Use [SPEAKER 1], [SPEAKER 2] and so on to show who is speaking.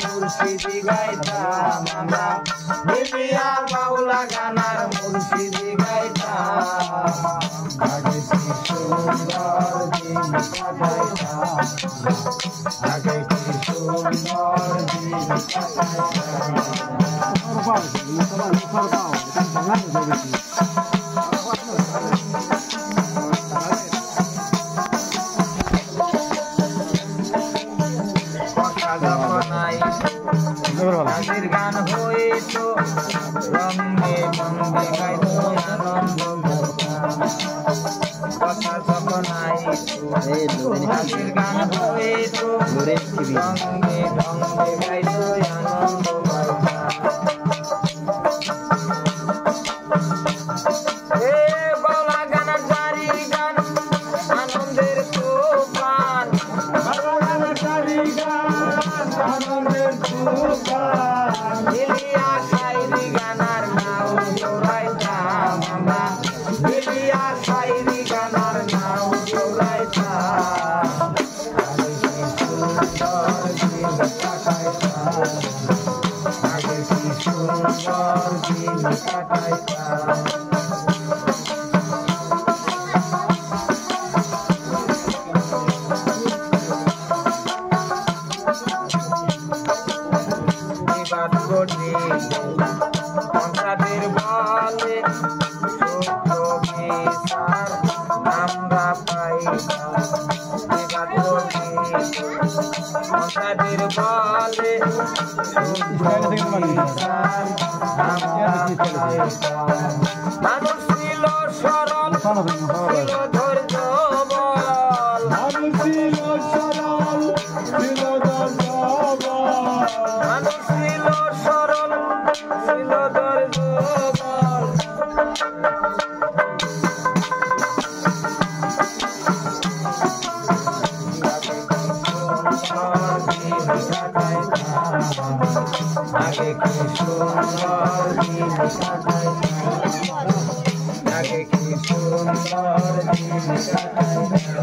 [SPEAKER 1] মুর্শিদি গাইতাম আমরা বিবিয়া বাউলা গানার মুর্শিদি গাইতাম আগে কি সুন্দর দিন কাটাইতাম আগে কি সুন্দর দিন নাচের গান হইতো রঙে রঙে গাইতো আনন্দ কথা যখন আইতো নাচের গান হইতো রঙে রঙে গাইতো আনন্দ বাউলা গানের জারির গান আনন্দের তুফান বাউলা গানের জারির গান আনন্দের তুফান ইলিয়া শায়রি গানার নাও জোড়াইতাম আমরা ইলিয়া শায়রি গানার নাও জোড়াইতাম আগে কি সুন্দর দিন কাটাইতাম সংসারের বলে আমরা পাইতাম সংসারের বলে মানুষ ছিল সরল ছিল ধৈর্য বল মানুষ ছিল সরল ছিল ধৈর্য বল মানুষ ছিল সরল ছিল ধৈর্য বল আগে কি সুন্দর দিন কাটাইতাম আগে কি সুন্দর দিন কাটাইতাম